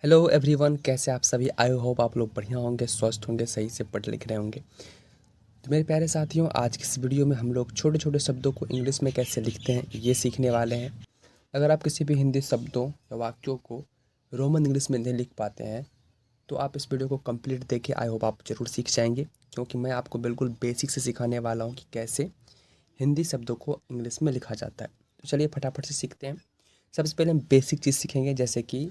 Hello everyone, कैसे आप सभी। आई होप आप लोग बढ़िया होंगे, स्वस्थ होंगे, सही से पढ़ लिख रहे होंगे। तो मेरे प्यारे साथियों, आज की इस वीडियो में हम लोग छोटे छोटे शब्दों को इंग्लिश में कैसे लिखते हैं ये सीखने वाले हैं। अगर आप किसी भी हिंदी शब्दों या वाक्यों को रोमन इंग्लिश में नहीं लिख पाते हैं तो आप इस वीडियो को कंप्लीट देखिए। आई होप आप ज़रूर सीख जाएंगे, क्योंकि मैं आपको बिल्कुल बेसिक से सिखाने वाला हूँ कि कैसे हिंदी शब्दों को इंग्लिश में लिखा जाता है। तो चलिए फटाफट से सीखते हैं। सबसे पहले हम बेसिक चीज़ सीखेंगे, जैसे कि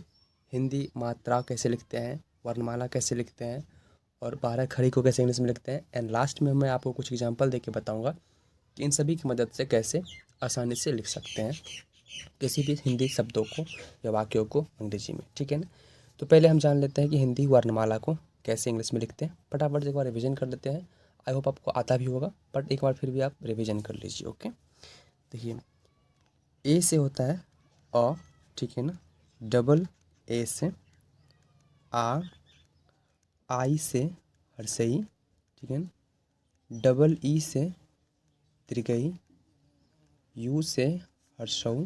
हिंदी मात्रा कैसे लिखते हैं, वर्णमाला कैसे लिखते हैं, और 12 खड़ी को कैसे इंग्लिश में लिखते हैं। एंड लास्ट में मैं आपको कुछ एग्जांपल देके बताऊंगा कि इन सभी की मदद से कैसे आसानी से लिख सकते हैं किसी भी हिंदी शब्दों को या वाक्यों को अंग्रेजी में। ठीक है ना। तो पहले हम जान लेते हैं कि हिंदी वर्णमाला को कैसे इंग्लिश में लिखते हैं। फटाफट से एक बार रिविजन कर लेते हैं। आई होप आपको आता भी होगा, बट एक बार फिर भी आप रिविजन कर लीजिए। ओके, देखिए, ए से होता है अ, ठीक है ना। डबल ए से आ, आई से हर्षई, ठीक है ना। डबल ई से दीर्घई, यू से हर्षऊ,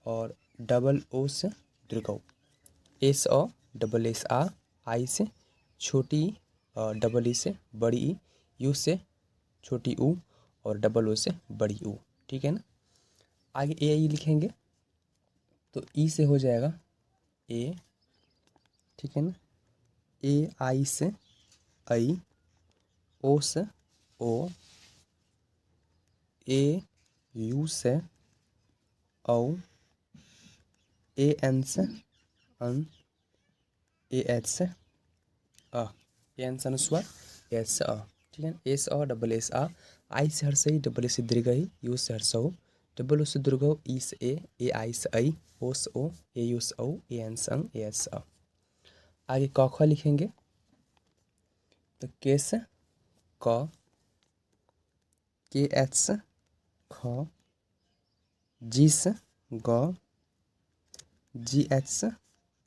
और डबल ओ से दीर्घऊ। एस अ, डबल एस आ, आई से छोटी ई, और डबल ई से बड़ी ई, यू से छोटी ऊ, और डबल ओ से बड़ी ऊ। ठीक है ना। आगे ए आई लिखेंगे तो ई से हो जाएगा ए, ठीक है ना। ए आई से आई, ओ से ओ, ए यू से औ, ए एन से अन, ए एच से अ, ए एन से अनुस्वार, ए एच से अ। ठीक है ना। एस अ, डबल एस आ, आई से हर्षई, डबल एस से दीर्घई, यू से हर्षऊ, डबल ओ से दीर्घऊ, ई से ए आई से आई, ओ से ओ, ए यू से औ, ए एन से अं, ए एच से अ। आगे क ख लिखेंगे तो के से क, के एच से ख, जी से ग, जी एच से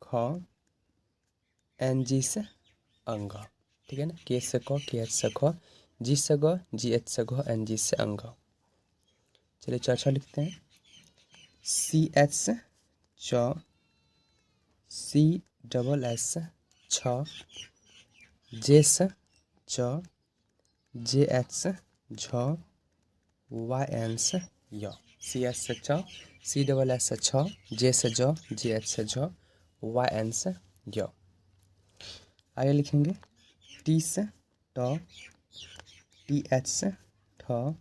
ख, एन जी से अंग। ठीक है ना। के से क, के एच से ख, जी से ग, जी एच से घ, एन जी से अंग। चलिए च लिखते हैं। सी एच से च, सी डबल एस से छ, जे से च, जे एच से झ, वाई एन से य। सी एच से च, सी डबल एस से छ, जे से ज, जे एच से झ, वाई एन से य। आगे लिखेंगे टी से ट, टी एच से ठ,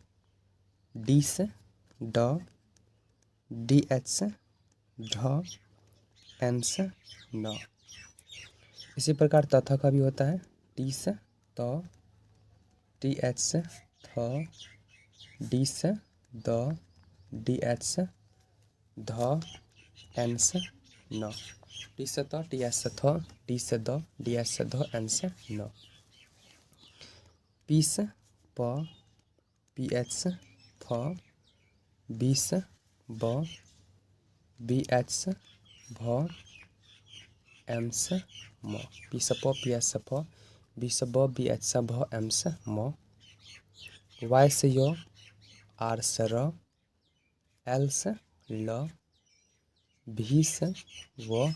डी से ड, डी एच से ढ, एन से न। इसी प्रकार तथा का भी होता है। टी से त, टी एच से थ, डी से द, डी एच से ध, एन से न। टी से त, टी एच से थ, डी से द, डी एच से ध, एन से न। पी से प, पी एच से फ, बी से ब, बी एच से भ, एम से म। पी से प, पी एच से फ, बी से ब, बी एच से भ, एम से म। वाई से य, आर से र, एल से ल, भी से व,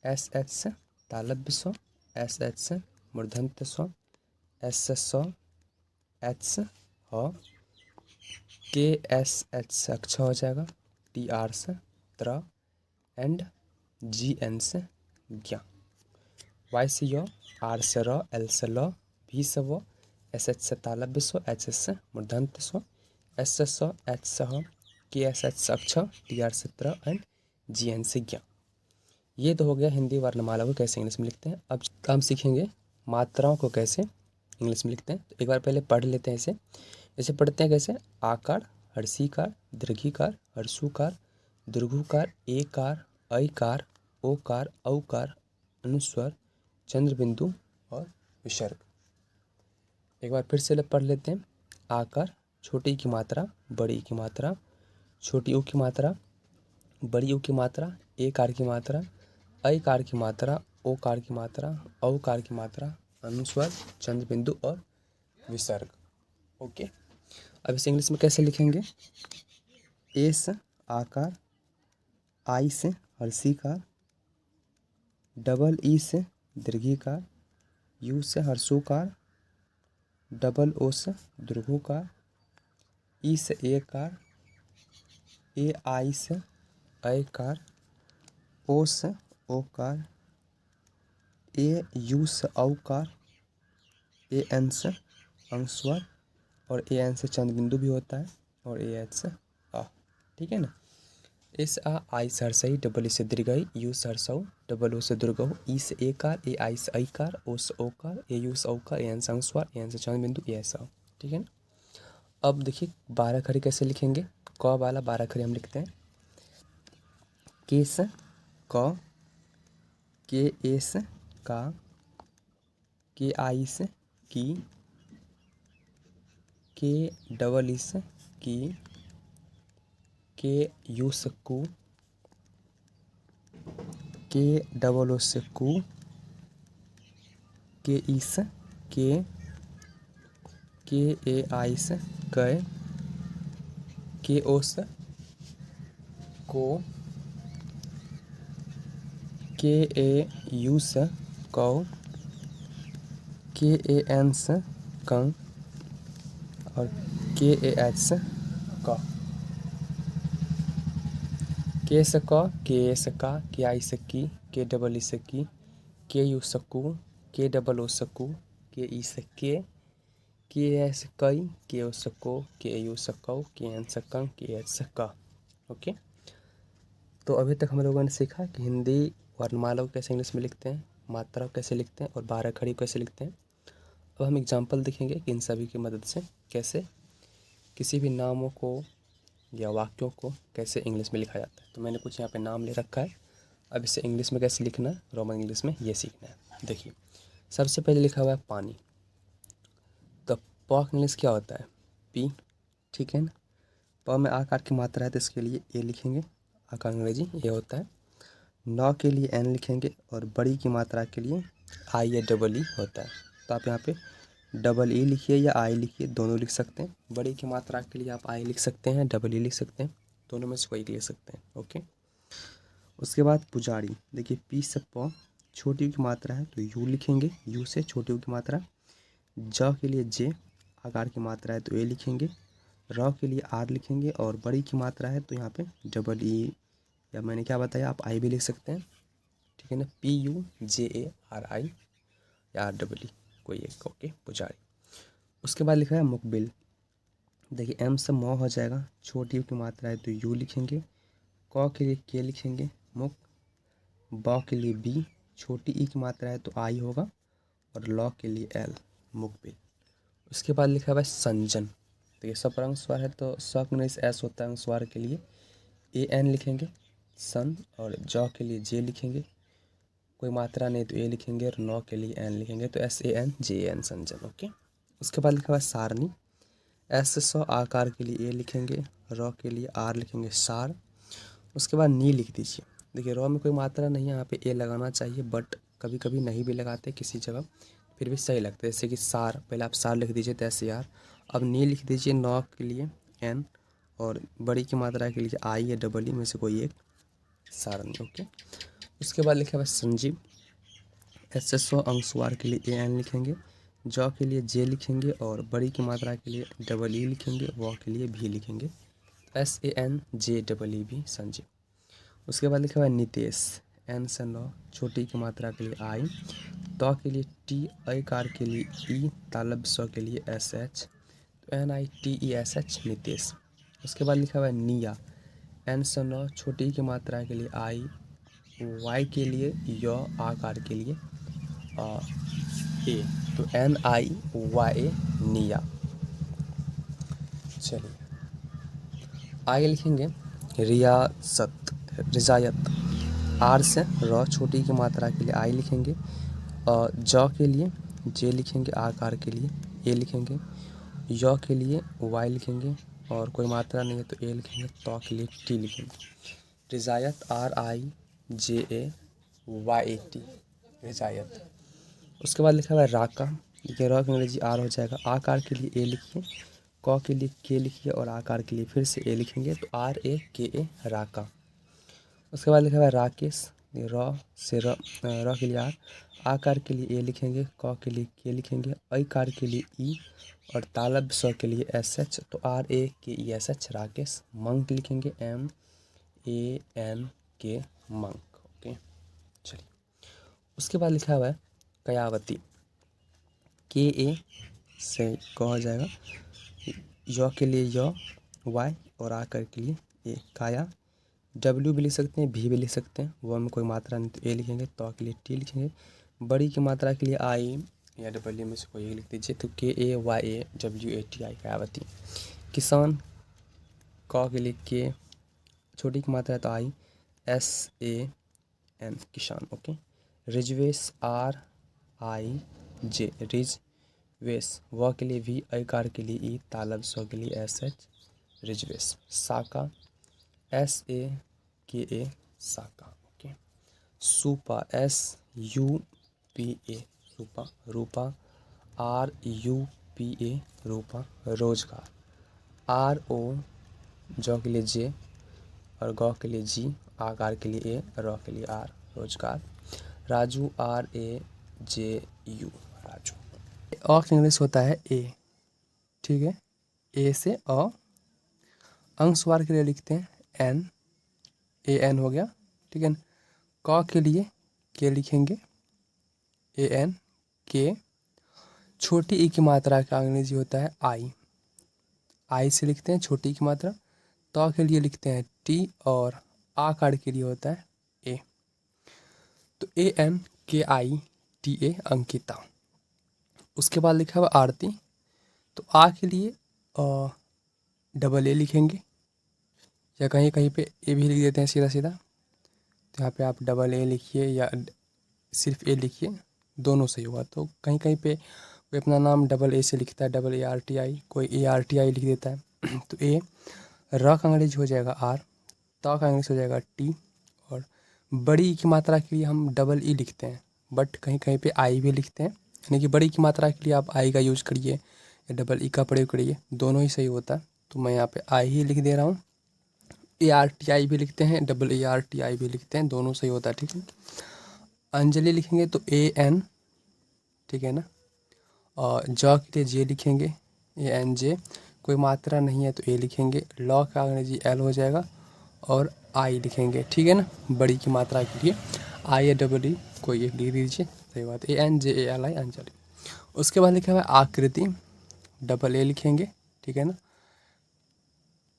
एस एच से तालव्य स्व, एस एच से मूर्धन्य स्व, एस से स, एच से ह, के एस एच से अक्ष हो जाएगा, टी आर से त्र, एंड जी एन से ज्ञ। वाई से य, आर से र, एल से ल, भी से व, एस एच से तालव्य स्व, एच एस से मूर्धन्य स्व, एस से स, एच से ह, के एस एच से अक्ष, टी आर से त्र, एंड जी एन से ज्ञ। ये तो हो गया हिंदी वर्णमाला को कैसे इंग्लिश में लिखते हैं। अब हम सीखेंगे मात्राओं को कैसे इंग्लिश में लिखते हैं। तो एक बार पहले पढ़ लेते हैं इसे। इसे पढ़ते हैं कैसे। आकार, हर्षीकार, दीर्घीकार, हर्षुकार, दीर्घुकार, एकार, ऐकार, ओकार, औकार, अनुस्वर, चंद्रबिंदु और विसर्ग। एक बार फिर से पढ़ लेते हैं। आकार, छोटी की मात्रा, बड़ी की मात्रा, छोटी ऊ की मात्रा, बड़ी ऊ की मात्रा, एकार की मात्रा, ऐकार की मात्रा, ओकार की मात्रा, औकार की मात्रा, अनुस्वर, चंद्रबिंदु और विसर्ग। ओके, अब इसे इंग्लिश में कैसे लिखेंगे। ए से आकार, आई से हर्षीकार, डबल ई से दीर्घिकार, यू से ह्रस्वकार, डबल ओ से दीर्घोकार, ई से एकार, ए आई से ऐकार, ओ से ओकार, ए यू से औकार, ए एन से अनुस्वार और ए एन से चंद बिंदु भी होता है और ए एच से आ। ठीक है ना। एस आ आई से हर्षई, डबल ई से दीर्घई, यू से हर्षऊ, डबल ओ से दीर्घऊ, ई से एकार, ए आई से ऐकार, ओ से ओकार, ए यू से औकार, ए एन से अनुस्वार, ए एन से चंद बिंदु, ए ऐसा। ठीक है ना। अब देखिए 12 खड़ी कैसे लिखेंगे। क वाला 12 खड़ी हम लिखते हैं के से क, के ए से का, के आई से की, के डबल ई से की, के यू से कु, के डबल ओ से कु, के ई से के ए आई से कै, के ओ से को, के ए यू से कौ, के ए एन से कं और के ए एच से क। के से क, के ए से का, के आई से की, के डबल ई से की, के यू से कु, के डबल ओ से कु, के ई से के ए से कई, के ओ से को, के ए यू से कौ, के एन से कं, के एच से क। ओके। तो अभी तक हम लोगों ने सीखा कि हिंदी वर्णमाला को कैसे इंग्लिश में लिखते हैं, मात्रा को कैसे लिखते हैं और 12 खड़ी कैसे लिखते हैं। अब हम एग्जाम्पल देखेंगे कि इन सभी की मदद से कैसे किसी भी नामों को या वाक्यों को कैसे इंग्लिश में लिखा जाता है। तो मैंने कुछ यहाँ पे नाम ले रखा है। अब इसे इंग्लिश में कैसे लिखना है, रोमन इंग्लिश में ये सीखना है। देखिए सबसे पहले लिखा हुआ है पानी। तो प इंग्लिश क्या होता है, पी। ठीक है ना। प में आकार की मात्रा है तो इसके लिए ए लिखेंगे, आकार अंग्रेजी ये होता है। नौ के लिए एन लिखेंगे और बड़ी की मात्रा के लिए आई या डबल ई होता है। तो आप यहाँ पे डबल ई लिखिए या आई लिखिए, दोनों लिख सकते हैं। बड़ी की मात्रा के लिए आप आई लिख सकते हैं, डबल ई लिख सकते हैं, दोनों में से कोई लिख सकते हैं। ओके। उसके बाद पुजारी। देखिए पी से प, छोटी की मात्रा है तो यू लिखेंगे, यू से छोटी की मात्रा। ज के लिए जे, आकार की मात्रा है तो ए लिखेंगे। र के लिए आर लिखेंगे और बड़ी की मात्रा है तो यहाँ पे डबल ई या मैंने क्या बताया आप आई भी लिख सकते हैं। ठीक है ना। P U J A R आई या आर डबल ई कोई एक। ओके पुजारी। उसके बाद लिखा है मुकबिल। देखिए एम से मौ हो जाएगा, छोटी की मात्रा है तो यू लिखेंगे। क के लिए के लिखेंगे, मुक। ब के लिए बी, छोटी ई की मात्रा है तो आई होगा और ल के लिए एल, मुकबिल। उसके बाद लिखा हुआ है संजन। देखिए सब पर अनुस्वार है तो स में एस होता है अनुस्वार के लिए, ए एन लिखेंगे सन और ज के लिए जे लिखेंगे, कोई मात्रा नहीं तो ए लिखेंगे और नौ के लिए एन लिखेंगे तो S A N J N Sanjan. Okay. उसके बाद लिखा हुआ है सारणी। एस से सौ आकार के लिए ए लिखेंगे, र के लिए आर लिखेंगे सार। उसके बाद नी लिख दीजिए। देखिए र में कोई मात्रा नहीं है, यहाँ पे ए लगाना चाहिए बट कभी कभी नहीं भी लगाते किसी जगह, फिर भी सही लगता है। जैसे कि सार, पहले आप सार लिख दीजिए तो ऐसे यार। अब नी लिख दीजिए, नौ के लिए एन और बड़ी की मात्रा के लिए आई या डबल ई में से कोई एक, सारणी। ओके। उसके बाद लिखा हुआ संजीव। एस से सौ अनुस्वार के लिए ए एन लिखेंगे, ज के लिए जे लिखेंगे और बड़ी की मात्रा के लिए डबल ई लिखेंगे, व के लिए भी लिखेंगे S A N J double E भी, संजीव। उसके बाद लिखा हुआ है नितेश। एन से नौ, छोटी की मात्रा के लिए आई, त के लिए टी, ऐकार के लिए ई, तालब स के लिए एस एच तो N I T E S H, Nitesh. उसके बाद लिखा हुआ है निया। एन से नौ, छोटी की मात्रा के लिए आई, वाई के लिए य, आकार के लिए ए तो एन आई वाई ए, निया। चलिए आगे लिखेंगे रियासत, रिजायत। आर से र, छोटी की मात्रा के लिए आई लिखेंगे, ज के लिए जे लिखेंगे, आकार के लिए ए लिखेंगे, य के लिए वाई लिखेंगे और कोई मात्रा नहीं है तो ए लिखेंगे, त के लिए टी लिखेंगे। Rijayat R I J A Y A T, Rijayat. उसके बाद लिखा हुआ है राका। देखिए र की अंग्रेजी आर हो जाएगा, आकार के लिए ए लिखिए, क के लिए के लिखिए और आकार के लिए फिर से ए लिखेंगे तो आर ए के ए, राका। उसके बाद लिखा हुआ है राकेश। र से र के लिए आर, आकार के लिए ए लिखेंगे, क के लिए के लिखेंगे, ऐकार के लिए ई और तालब स्व के लिए एस एच। तो RAKESH राकेश। मंक लिखेंगे MANK मंक। ओके चलिए, उसके बाद लिखा हुआ है कयावती। KA से क हो जाएगा, य के लिए य वाई और आकर के लिए ए काया। W भी लिख सकते हैं, भी लिख सकते हैं, वो में कोई मात्रा नहीं तो ए लिखेंगे, तो के लिए टी लिखेंगे, बड़ी की मात्रा के लिए आई या डब्ल्यू में से कोई एक लिख दीजिए। तो KAYAWATI कयावती। किसान, क के लिए के, छोटी की मात्रा है तो आई SAN किसान। ओके। रिजवेश RIJ रिज वेश, व के लिए वी, ऐकार के लिए ई, तालब स्व के लिए SH रिजवेश। साका SAKA साका। ओके। सूपा SUPA रूपा। रूपा RUPA रूपा। रोजगार RO, ज के लिए जे और ग के लिए जी, आकार के लिए ए, र के लिए आर, रोजगार। राजू RAJU राजू। अ का इंग्लिश होता है ए, ठीक है, ए से अ। अंशवार के लिए लिखते हैं एन, AN हो गया, ठीक है ना। क के लिए के लिखेंगे AN के। छोटी ई की मात्रा का अंग्रेजी होता है आई से लिखते हैं छोटी की मात्रा। त के लिए लिखते हैं टी और आकार के लिए होता है ए। तो ANKITA अंकिता। उसके बाद लिखा हुआ आरती। तो आ के लिए डबल ए लिखेंगे या कहीं कहीं पे ए भी लिख देते हैं सीधा सीधा। तो यहाँ पे आप डबल ए लिखिए या सिर्फ ए लिखिए, दोनों सही होगा। तो कहीं कहीं पे कोई अपना नाम डबल ए से लिखता है, ARTI, कोई ARTI लिख देता है। तो ए। र का अंग्रेजी हो जाएगा आर, त का इंग्लिश हो जाएगा टी और बड़ी ई की मात्रा के लिए हम डबल ई लिखते हैं, बट कहीं कहीं पे आई भी लिखते हैं। यानी कि बड़ी की मात्रा के लिए आप आई का यूज़ करिए या डबल ई का प्रयोग करिए, दोनों ही सही होता है। तो मैं यहाँ पे आई ही लिख दे रहा हूँ। ARTI भी लिखते हैं, ARTI भी लिखते हैं, दोनों सही होता है, ठीक है। अंजलि लिखेंगे तो AN, ठीक है ना। और ज के लिए जे लिखेंगे ANJ, कोई मात्रा नहीं है तो ए लिखेंगे। लॉ का अंग्रेजी एल हो जाएगा और आई लिखेंगे, ठीक है ना। बड़ी की मात्रा के लिए आई या डबल ई कोई एक लिख दीजिए, सही बात। ANJALI अंजलि। उसके बाद लिखा हुआ है आकृति, डबल ए लिखेंगे, ठीक है ना।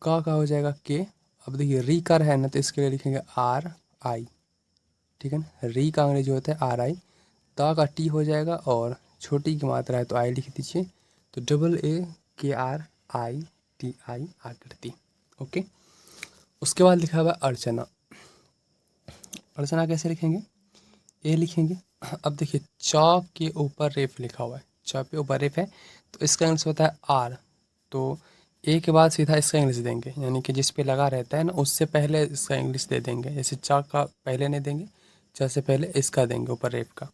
का हो जाएगा के। अब देखिए री कर है ना, तो इसके लिए लिखेंगे RI, ठीक है ना। री का अंग्रेजी होता है RI। ता का टी हो जाएगा और छोटी की मात्रा है तो आई लिख दीजिए। तो AAKRITI आकृति। ओके। उसके बाद लिखा हुआ है अर्चना। अर्चना कैसे लिखेंगे, ए लिखेंगे। अब देखिए च के ऊपर रेफ लिखा हुआ है, च पे ऊपर रेफ है तो इसका इंग्लिश होता है आर। तो ए के बाद सीधा इसका इंग्लिश देंगे, यानी कि जिस पे लगा रहता है ना उससे पहले इसका इंग्लिश दे देंगे। जैसे च का पहले नहीं देंगे, च से पहले इसका देंगे ऊपर रेफ का।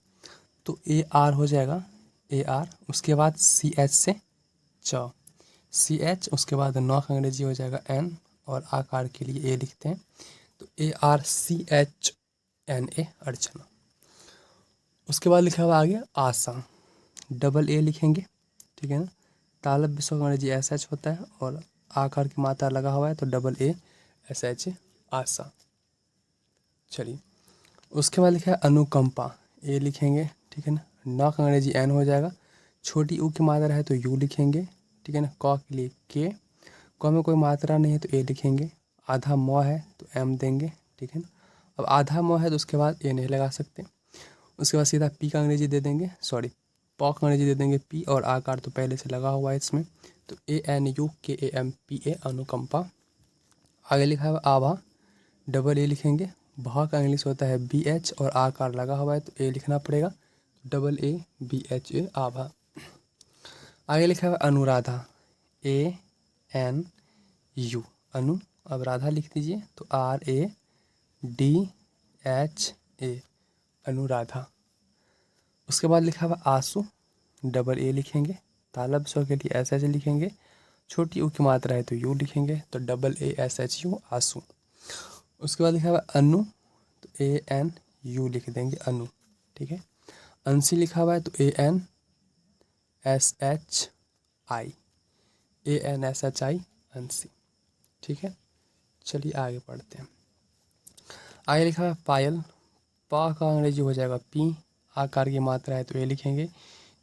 तो AR हो जाएगा AR। उसके बाद CH से च, CH। उसके बाद नौ का अंग्रेजी हो जाएगा N और आकार के लिए ए लिखते हैं। तो ARCHNA अर्चना। उसके बाद लिखा हुआ आ गया आशा, डबल ए लिखेंगे, ठीक है ना। तालब विश्व का अंग्रेजी SH होता है और आकार की मात्रा लगा हुआ है तो डबल ASH आशा। चलिए, उसके बाद लिखा है अनुकंपा, ए लिखेंगे, ठीक है ना। न का अंग्रेजी N हो जाएगा, छोटी ऊ की मात्रा है तो यू लिखेंगे, ठीक है ना। क के लिए के, क में कोई मात्रा नहीं है तो ए लिखेंगे। आधा म है तो M देंगे, ठीक है ना। अब आधा म है तो उसके बाद ए नहीं लगा सकते। उसके बाद सीधा पी का अंग्रेजी दे देंगे, सॉरी प का अंग्रेजी दे देंगे पी और आकार तो पहले से लगा हुआ है इसमें। तो ANUKAMPA अनुकंपा। आगे लिखा है आभा, डबल ए लिखेंगे। भा का इंग्लिश होता है BH और आकार लगा हुआ है तो ए लिखना पड़ेगा, डबल ABHA आभा। आगे लिखा हुआ अनुराधा, ANU अनु। अब राधा लिख दीजिए तो RADHA अनुराधा। उसके बाद लिखा हुआ आंसू, डबल ए लिखेंगे। तालब स्व के लिए SH लिखेंगे, छोटी ऊ की मात्रा है तो यू लिखेंगे तो डबल ASHU आंसू। उसके बाद लिखा हुआ अनु, तो यू लिख देंगे अनु, ठीक है। अंशी लिखा हुआ है तो ANSHI, ANSHI अंशी, ठीक है। चलिए आगे पढ़ते हैं। आगे लिखा हुआ है पायल, पा का अंग्रेजी हो जाएगा पी, आकार की मात्रा है तो ए लिखेंगे,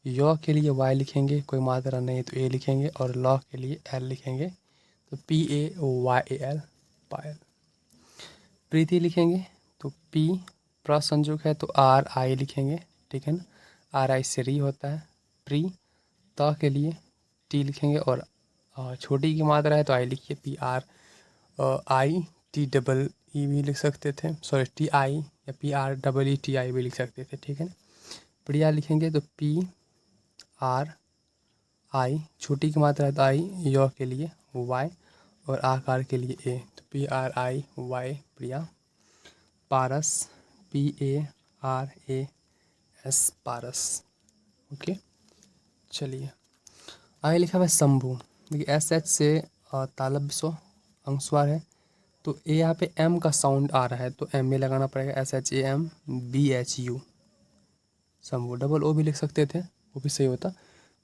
यौ के लिए वाई लिखेंगे, कोई मात्रा नहीं है तो ए लिखेंगे, और लौ के लिए एल लिखेंगे, तो PAYAL पायल। प्रीति लिखेंगे तो पी, प्रसंजुक है तो RI लिखेंगे, ठीक है ना, RI से री होता है। प्री, त के लिए टी लिखेंगे, और छोटी की मात्रा है तो आई लिखिए, PRITEE भी लिख सकते थे, सॉरी TI, या PREETI भी लिख सकते थे, ठीक है ना। प्रिया लिखेंगे तो PRI, छोटी की मात्रा है तो आई, यौ के लिए वाई, और आकार के लिए ए, तो PRIY प्रिया। पारस, PARAS पारस, ओके। चलिए आगे लिखा हुआ है शंभू, देखिए SH से तालव्य स्व अनुस्वार है तो ए यहाँ पे M का साउंड आ रहा है तो M में लगाना पड़ेगा, SHAMBHU शंभू। डबल ओ भी लिख सकते थे, वो भी सही होता।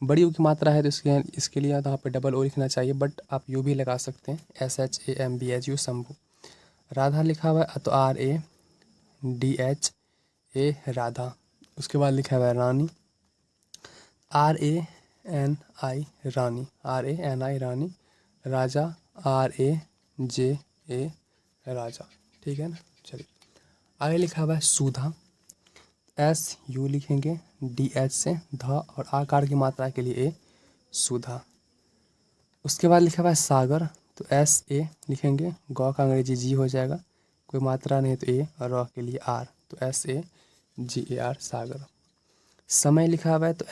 बड़ी ओ की मात्रा है तो इसके लिए यहाँ पे डबल ओ लिखना चाहिए, बट आप यू भी लगा सकते हैं, SHAMBHU शंभू। राधा लिखा हुआ है तो RADHA राधा। उसके बाद लिखा हुआ है रानी, RANI रानी, RANI रानी। राजा, RAJA राजा, ठीक है ना। चलिए आगे लिखा हुआ है सुधा, SU लिखेंगे, DH से ध, और आकार की मात्रा के लिए ए, सुधा। उसके बाद लिखा हुआ है सागर तो SA लिखेंगे, गौ का अंग्रेजी जी हो जाएगा, कोई मात्रा नहीं तो ए, और र के लिए आर, तो SAGAR सागर। समय लिखा हुआ है तो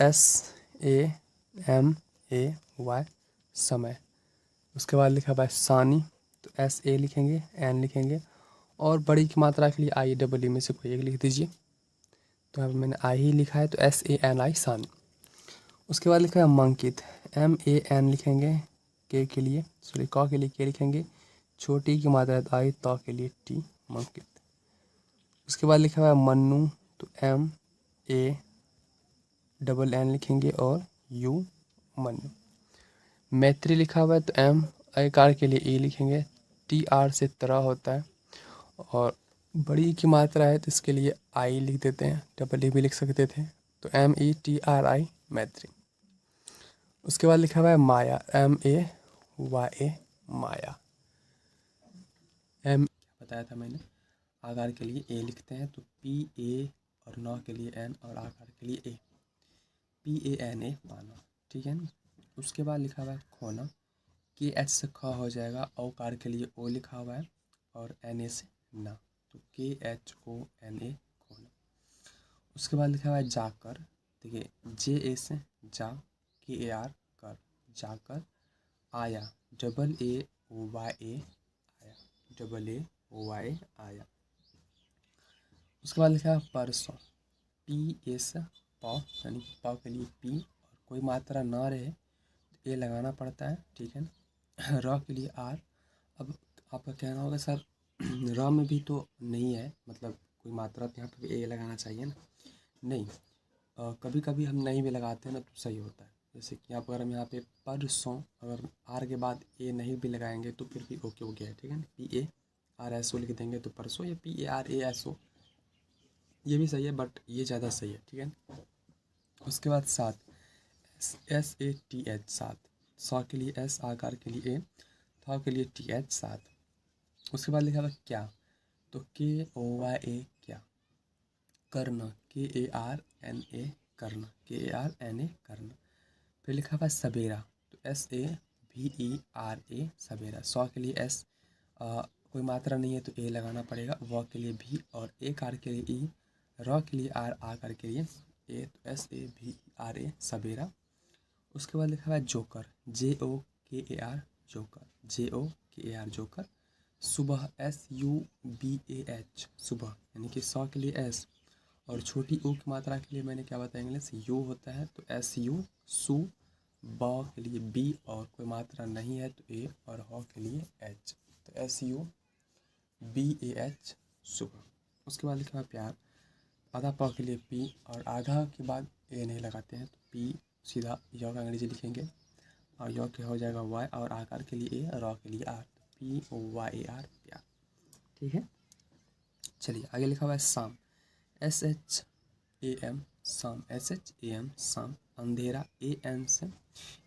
SAMAY समय। उसके बाद लिखा हुआ है सानी तो SA लिखेंगे, एन लिखेंगे, और बड़ी की मात्रा के लिए IEEE में से कोई एक लिख दीजिए, तो यहाँ पर मैंने आई ही लिखा है तो SANI सानी। उसके बाद लिखा है मंकित, MAN लिखेंगे, के लिए सॉरी क के लिए के लिखेंगे, छोटी की मात्रा है तो आई, त के लिए टी, मंकित। उसके बाद लिखा हुआ है मन्नू तो MANN लिखेंगे, और यू मन्नू। मैत्री लिखा हुआ है तो M, आकार के लिए E लिखेंगे, TR से तरह होता है, और बड़ी की मात्रा है तो इसके लिए आई लिख देते हैं, डबल भी लिख सकते थे, तो METRI मैत्री। उसके बाद लिखा हुआ है माया, MAYA माया। बताया था मैंने, आकार के लिए ए लिखते हैं तो PA, और नौ के लिए N, और आकार के लिए ए, PANA पाना, ठीक है ना। उसके बाद लिखा हुआ है खोना, KH से ख हो जाएगा, औकार के लिए ओ लिखा हुआ है, और NA से ना, तो KHONA खोना। उसके बाद लिखा हुआ है जाकर, देखिए JA से जा, KAR कर, जाकर। आया, AAYA आया, AAYA आया। उसके बाद लिखा है परसों, PA से प, यानी प के लिए P, और कोई मात्रा ना रहे तो ए लगाना पड़ता है, ठीक है ना। र के लिए R। अब आपका कहना होगा सर र में भी तो नहीं है, मतलब कोई मात्रा, तो यहाँ पे ए लगाना चाहिए ना। नहीं, कभी कभी हम नहीं भी लगाते हैं ना तो सही होता है, जैसे कि यहाँ पर हम यहाँ पे परसों, अगर आर के बाद ए नहीं भी लगाएंगे तो फिर भी ओके हो गया है, ठीक है ना। PARSO लिख देंगे तो परसों, या PARASO ये भी सही है, बट ये ज़्यादा सही है, ठीक है ना। उसके बाद सात, SATH सात, सौ के लिए S, आकार के लिए ए, था के लिए TH सात। उसके बाद लिखा हुआ क्या, तो KOYA क्या। करना, KARNA करना, KARNA करना। फिर लिखा हुआ सवेरा तो SAVERA सवेरा। सौ के लिए S, कोई मात्रा नहीं है तो ए लगाना पड़ेगा, व के लिए भी, और ए कार के लिए ई, र के लिए आर, आकार के लिए ए, तो SAVERA सवेरा। उसके बाद लिखा हुआ है joker, JOKAR joker, JOKAR joker. सुबह, SUBAH सुबह, यानी कि सौ के लिए S, और छोटी ऊ की मात्रा के लिए मैंने क्या बताया इंग्लिश, यू होता है तो SU सु। ब के लिए बी, और कोई मात्रा नहीं है तो ए, और ह के लिए H, तो SUBAH सुबह। उसके बाद लिखा हुआ प्यार, आधा प के लिए पी और आधा के बाद ए नहीं लगाते हैं, तो पी सीधा य का अंग्रेजी लिखेंगे और य के हो जाएगा वाई और आकार के लिए ए और र के लिए R, P Y A R प्यार। ठीक है, चलिए आगे लिखा हुआ है शाम, SHAM शाम, SHAM शाम। अंधेरा, AN से,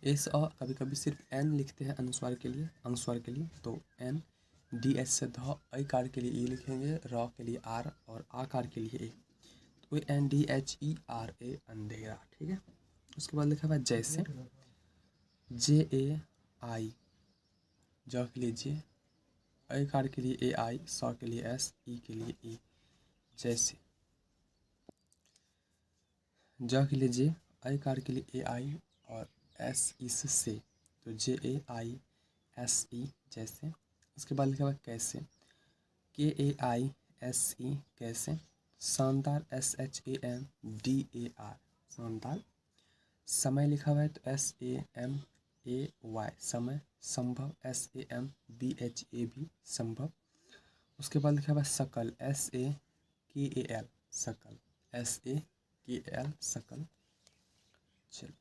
एस और कभी कभी सिर्फ एन लिखते हैं अनुस्वार के लिए, अनुस्वार के लिए, तो एन। DH से ध, ऐकार के लिए ई लिखेंगे, र के लिए आर और आकार के लिए ए, तो ANDHERA अंधेरा। ठीक है, उसके बाद लिखा हुआ है जैसे, JAI ज के लिए जे, ऐकार के लिए AI, स के लिए S, ई के लिए ई, जैसे। ज के लिए जे, ऐकार के लिए AI और S इससे, तो JAISE जैसे। उसके बाद लिखा हुआ कैसे, KAISE कैसे। शानदार, SHANDAR शानदार। समय लिखा हुआ है तो SAMAY समय। संभव, SAMBHAV संभव। उसके बाद लिखा हुआ है सकल, SAKAL सकल, SAKAL सकल। चलो,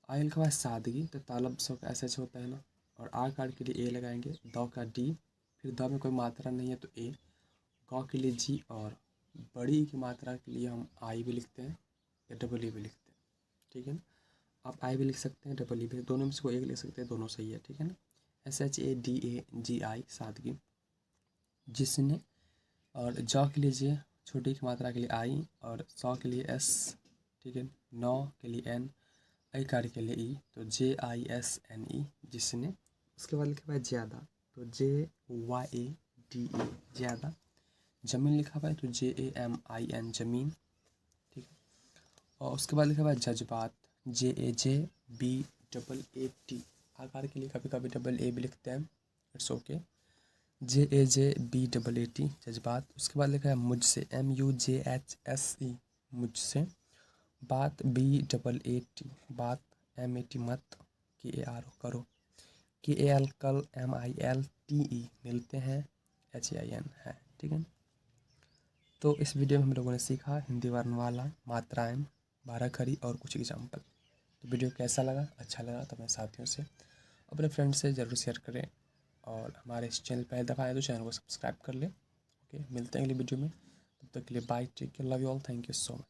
आगे लिखा हुआ है सादगी, तो तालब सौ का SH होता है ना, और आकार के लिए ए लगाएंगे, द का D, फिर द में कोई मात्रा नहीं है तो ए, ग के लिए G, और बड़ी की मात्रा के लिए हम आई भी लिखते हैं या डबल ई भी लिखते हैं। ठीक है ना, आप आई भी लिख सकते हैं, डबल ई भी, दोनों में से कोई एक लिख सकते हैं, दोनों सही है। ठीक है ना, SHADAGI सादगी। जिसने, और ज के लिए जे, छोटी की मात्रा के लिए आई, और सौ के लिए S। ठीक है, नौ के लिए N, ऐकार के लिए ई, तो JISNE जिसने। उसके बाद लिखा हुआ है ज़्यादा, तो JYADE ज़्यादा। जमीन लिखा हुआ है तो JAMIN जमीन। ठीक है, और उसके बाद लिखा हुआ है जज्बात, JAJBAAT, आकार के लिए कभी कभी डबल ए भी लिखते हैं, इट्स ओके, JAJBAAT जज्बात। उसके बाद लिखा है मुझसे, MUJHSE मुझसे। बात, BAAT बात, MAT मत, KAR करो, KAL कल, MILTE मिलते हैं, HAIN है। ठीक है, तो इस वीडियो में हम लोगों ने सीखा हिंदी वर्णमाला, मात्राएं, 12 खड़ी और कुछ एग्जाम्पल। तो वीडियो कैसा लगा, अच्छा लगा तो अपने साथियों से, अपने फ्रेंड से ज़रूर शेयर करें, और हमारे इस चैनल पर दफ़ा आए तो चैनल को सब्सक्राइब कर लें। ओके, मिलते हैं अगली वीडियो में, तब तक के लिए bye, take care, love you all, thank you so much.